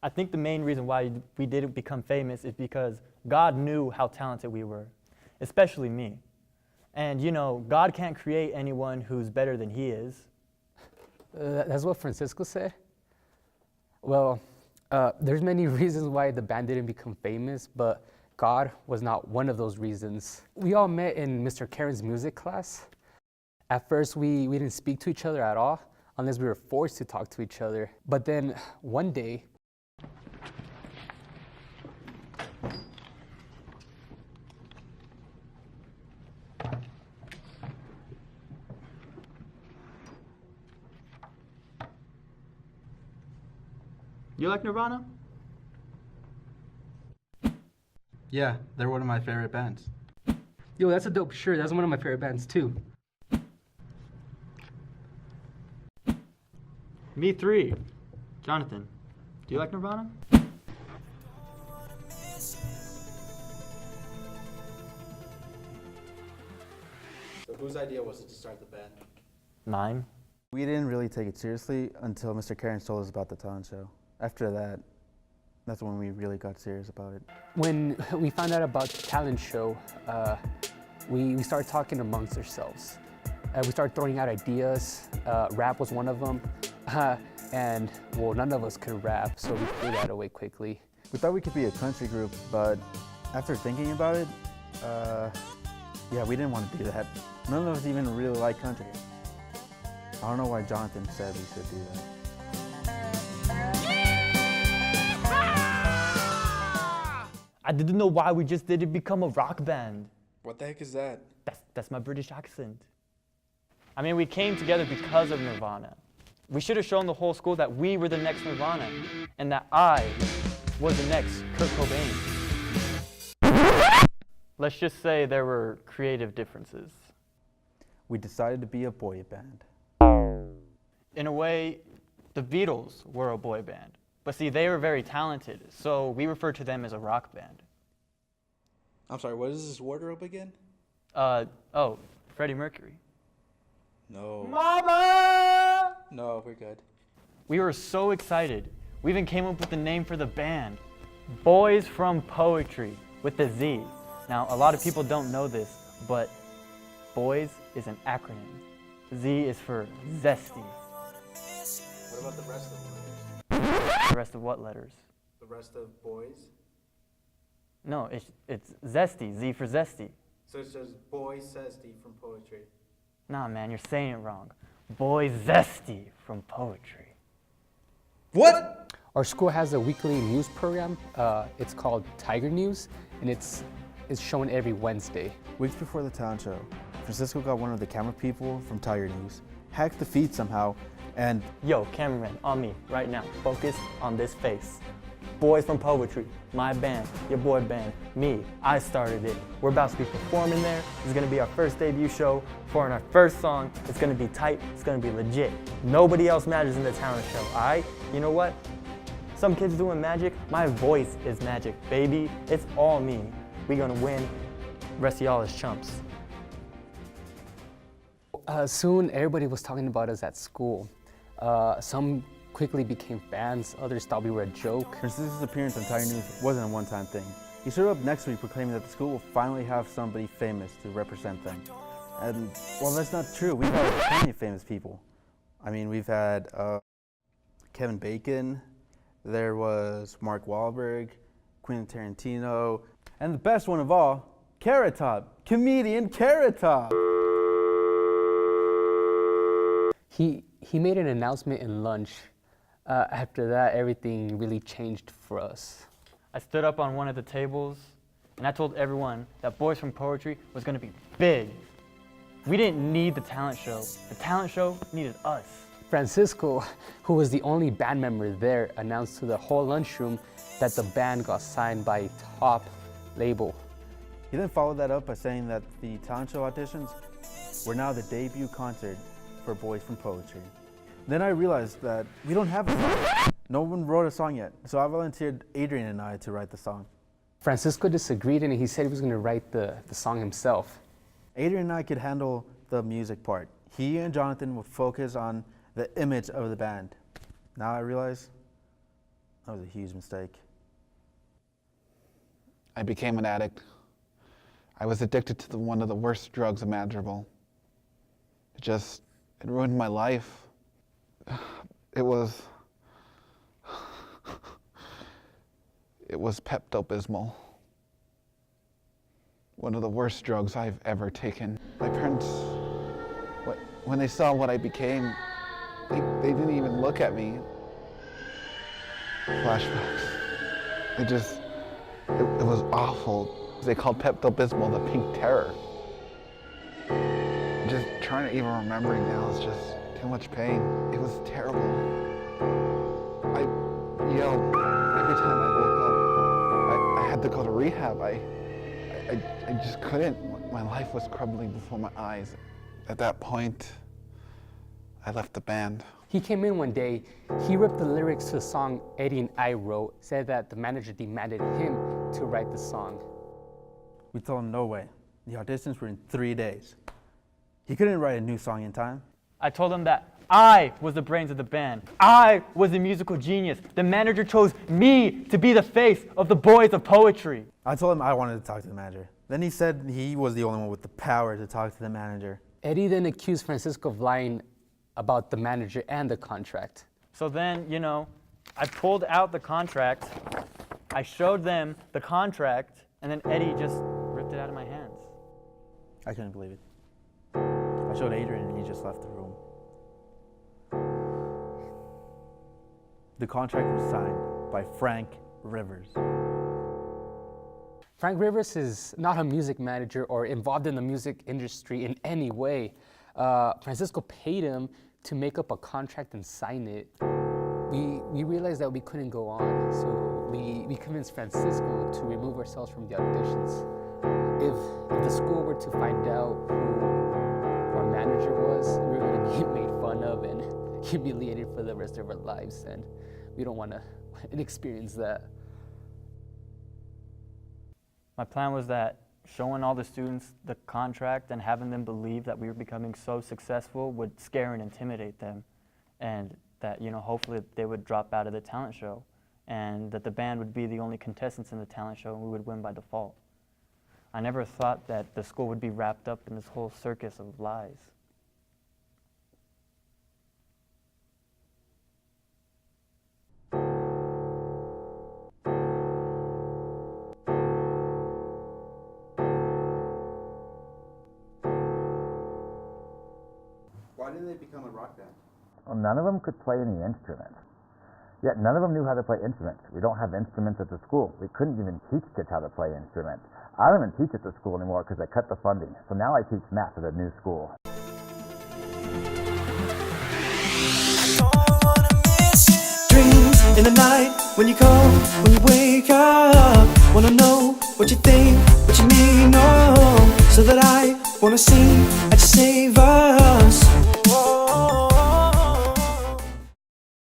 I think the main reason why we didn't become famous is because God knew how talented we were, especially me. And you know, God can't create anyone who's better than he is. That's what Francisco said? Well, there's many reasons why the band didn't become famous, but God was not one of those reasons. We all met in Mr. Karen's music class. At first, we didn't speak to each other at all, unless we were forced to talk to each other. But then one day, You like Nirvana? Yeah, they're one of my favorite bands. yo, that's a dope shirt. That's one of my favorite bands too. Me three. Jonathan, do you like Nirvana? So whose idea was it to start the band? Mine. We didn't really take it seriously until Mr. Karen told us about the talent show. After that, that's when we really got serious about it. When we found out about the talent show, we started talking amongst ourselves. We started throwing out ideas. Rap was one of them. And, well, none of us could rap, so we threw that away quickly. We thought we could be a country group, but after thinking about it, yeah, we didn't want to do that. None of us even really like country. I don't know why Jonathan said we should do that. I didn't know why we just didn't become a rock band. What the heck is that? That's my British accent. I mean, we came together because of Nirvana. We should have shown the whole school that we were the next Nirvana and that I was the next Kurt Cobain. Let's just say there were creative differences. We decided to be a boy band. In a way, the Beatles were a boy band. But see, they were very talented, so we refer to them as a rock band. I'm sorry, what is this wardrobe again? Oh, Freddie Mercury. No. Mama! No, we're good. We were so excited. We even came up with the name for the band, Boys from Poetry, with the Z. Now, a lot of people don't know this, but Boyz is an acronym. Z is for zesty. What about the rest of the letters? The rest of what letters? The rest of boys? No, it's zesty, Z for zesty. So it's just boy zesty from poetry. Nah, man, you're saying it wrong. Boy zesty from poetry. What? Our school has a weekly news program. It's called Tiger News, and it's shown every Wednesday. Weeks before the talent show, Francisco got one of the camera people from Tiger News, hacked the feed somehow, and Yo, cameraman, on me, right now. Focus on this face. Boys from Poetry, my band, your boy band, me, I started it. We're about to be performing there. This is gonna be our first debut show. For our first song, it's gonna be tight, it's gonna be legit. Nobody else matters in the talent show, all right? You know what? Some kids doing magic, my voice is magic, baby. It's all me. We gonna win. Rest of y'all is chumps. Soon, everybody was talking about us at school. Some quickly became fans, others thought we were a joke. Francisco's appearance on Tiger News wasn't a one-time thing. He showed up next week proclaiming that the school will finally have somebody famous to represent them. And, well, that's not true. We've had plenty of famous people. I mean, we've had Kevin Bacon, there was Mark Wahlberg, Quentin Tarantino, and the best one of all, Carrot Top, comedian Carrot Top. He made an announcement in lunch. After that, everything really changed for us. I stood up on one of the tables and I told everyone that Boys from Poetry was gonna be big. We didn't need the talent show. The talent show needed us. Francisco, who was the only band member there, announced to the whole lunchroom that the band got signed by a top label. He then followed that up by saying that the talent show auditions were now the debut concert for Boys from Poetry. Then I realized that we don't have a song. No one wrote a song yet, so I volunteered Adrian and I to write the song. Francisco disagreed and he said he was going to write the song himself. Adrian and I could handle the music part. He and Jonathan would focus on the image of the band. Now I realize That was a huge mistake. I became an addict. I was addicted to one of the worst drugs imaginable. It ruined my life. It was Pepto-Bismol. One of the worst drugs I've ever taken. My parents, when they saw what I became, they didn't even look at me. Flashbacks. It was awful. They called Pepto-Bismol the pink terror. Just trying to even remember it now is just too much pain. It was terrible. I yelled every time I woke up. I had to go to rehab. I just couldn't. My life was crumbling before my eyes. At that point, I left the band. He came in one day, he ripped the lyrics to a song Eddie and I wrote, said that the manager demanded him to write the song. We told him no way. The auditions were in 3 days. He couldn't write a new song in time. I told him that I was the brains of the band. I was the musical genius. The manager chose me to be the face of the Boyz of poetry. I told him I wanted to talk to the manager. Then he said he was the only one with the power to talk to the manager. Eddie then accused Francisco of lying about the manager and the contract. So then, I pulled out the contract, I showed them the contract, and then Eddie just ripped it out of my hands. I couldn't believe it. I showed Adrian and he just left the room. The contract was signed by Frank Rivers. Frank Rivers is not a music manager or involved in the music industry in any way. Francisco paid him to make up a contract and sign it. We realized that we couldn't go on, so we convinced Francisco to remove ourselves from the auditions. If the school were to find out who our manager was, we were going to be made fun of and humiliated for the rest of our lives, and we don't want to experience that. My plan was that showing all the students the contract and having them believe that we were becoming so successful would scare and intimidate them, and that hopefully they would drop out of the talent show, and that the band would be the only contestants in the talent show and we would win by default. I never thought that the school would be wrapped up in this whole circus of lies. Why did they become a rock band? Well, none of them could play any instruments. Yet none of them knew how to play instruments. We don't have instruments at the school. We couldn't even teach kids how to play instruments. I don't even teach at the school anymore because I cut the funding. So now I teach math at a new school. Dreams in the night when you call, when you wake up. Wanna know what you think, what you mean, oh, so that I wanna sing, I just save us.